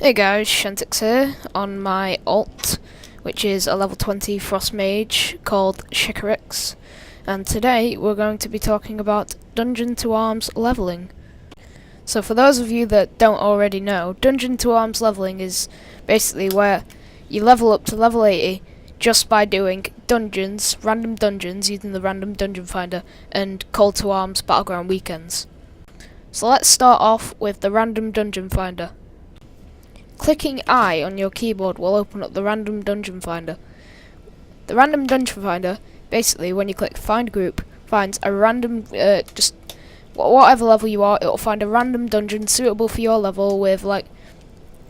Hey guys, Shentix here on my alt, which is a level 20 Frost Mage called ShentixHunter, and today we're going to be talking about Dungeon to Arms leveling. So for those of you that don't already know, Dungeon to Arms leveling is basically where you level up to level 80 just by doing dungeons, random dungeons using the random dungeon finder, and Call to Arms battleground weekends. So let's start off with the random dungeon finder. Clicking I on your keyboard will open up the random dungeon finder. The random dungeon finder, basically when you click find group, finds a random, just whatever level you are, it will find a random dungeon suitable for your level with like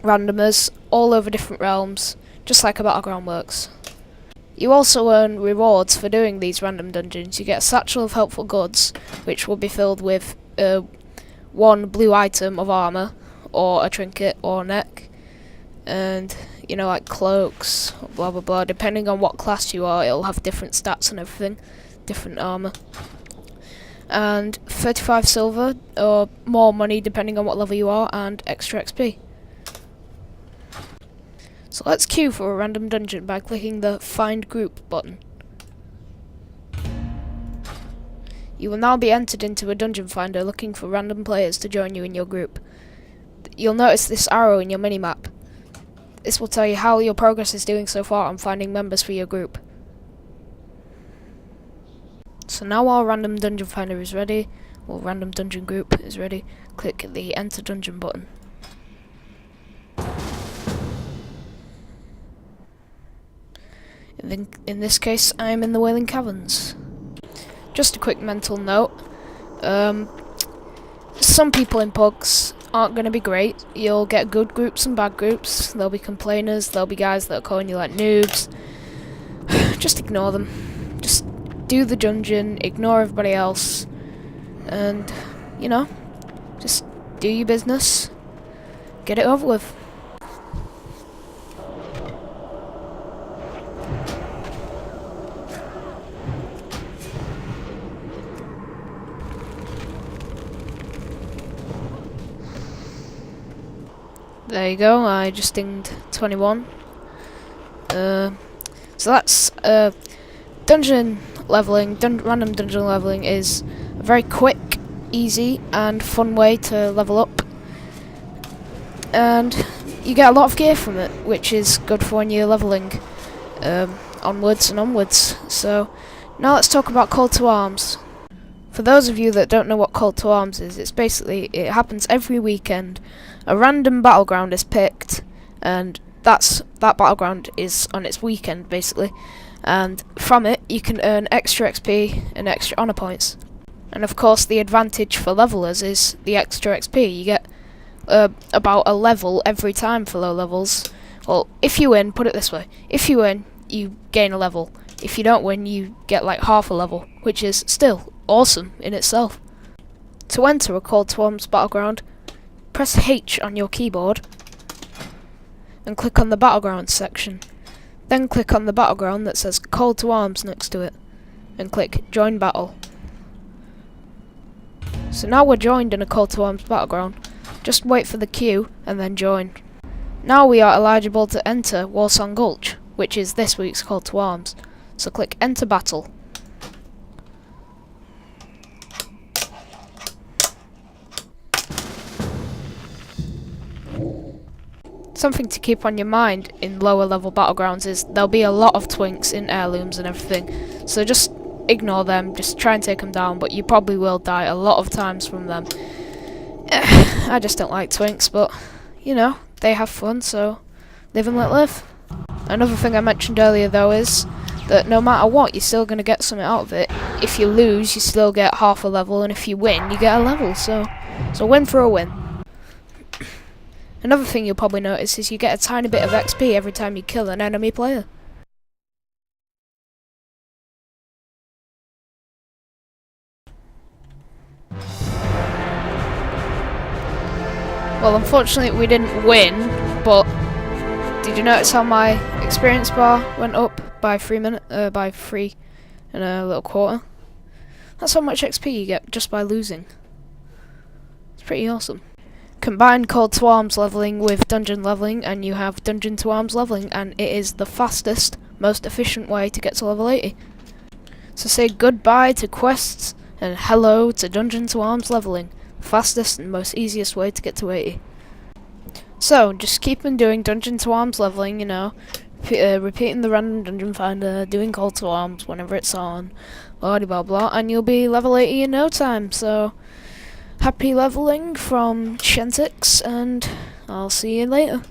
randomers all over different realms, just like a battleground works. You also earn rewards for doing these random dungeons. You get a satchel of helpful goods, which will be filled with one blue item of armor, or a trinket, or neck, and you know, like cloaks, blah blah blah. Depending on what class you are, it'll have different stats and everything, different armor. And 35 silver or more money depending on what level you are, and extra XP. So let's queue for a random dungeon by clicking the find group button. You will now be entered into a dungeon finder looking for random players to join you in your group. You'll notice this arrow in your minimap. This will tell you how your progress is doing so far on finding members for your group. So now our random dungeon finder is ready, or random dungeon group is ready, click the enter dungeon button. In this case, I'm in the Wailing Caverns. Just a quick mental note, some people in pugs aren't going to be great. You'll get good groups and bad groups. There'll be complainers, there'll be guys that are calling you like noobs. Just ignore them. Just do the dungeon, ignore everybody else, and, you know, just do your business, get it over with. There you go, I just dinged 21. So that's dungeon leveling. Random dungeon leveling is a very quick, easy, and fun way to level up. And you get a lot of gear from it, which is good for when you're leveling onwards and onwards. So now let's talk about Call to Arms. For those of you that don't know what Call to Arms is, it's basically, it happens every weekend. A random battleground is picked, and that battleground is on its weekend, basically. And from it, you can earn extra XP and extra honor points. And of course, the advantage for levelers is the extra XP. You get about a level every time for low levels. Well, if you win, put it this way, if you win, you gain a level. If you don't win, you get like half a level, which is still awesome in itself. To enter a Call to Arms battleground, press H on your keyboard and click on the battleground section. Then click on the battleground that says Call to Arms next to it and click Join Battle. So now we're joined in a Call to Arms battleground. Just wait for the queue and then join. Now we are eligible to enter Warsong Gulch, which is this week's Call to Arms. So click Enter Battle. Something to keep on your mind in lower level battlegrounds is there'll be a lot of twinks in heirlooms and everything, so just ignore them, just try and take them down, but you probably will die a lot of times from them. I just don't like twinks, but you know, they have fun, so live and let live. Another thing I mentioned earlier though is that no matter what, you're still going to get something out of it. If you lose, you still get half a level, and if you win, you get a level, so win for a win. Another thing you'll probably notice is you get a tiny bit of XP every time you kill an enemy player. Well, unfortunately we didn't win, but did you notice how my experience bar went up by 3 and a little quarter? That's how much XP you get just by losing. It's pretty awesome. Combine Call to Arms leveling with dungeon leveling and you have Dungeon to Arms leveling, and it is the fastest, most efficient way to get to level 80. So say goodbye to quests and hello to Dungeon to Arms leveling, fastest and most easiest way to get to 80. So just keep on doing Dungeon to Arms leveling, you know, repeating the random dungeon finder, doing Call to Arms whenever it's on, blah blah blah, and you'll be level 80 in no time. So happy leveling from Shentix, and I'll see you later.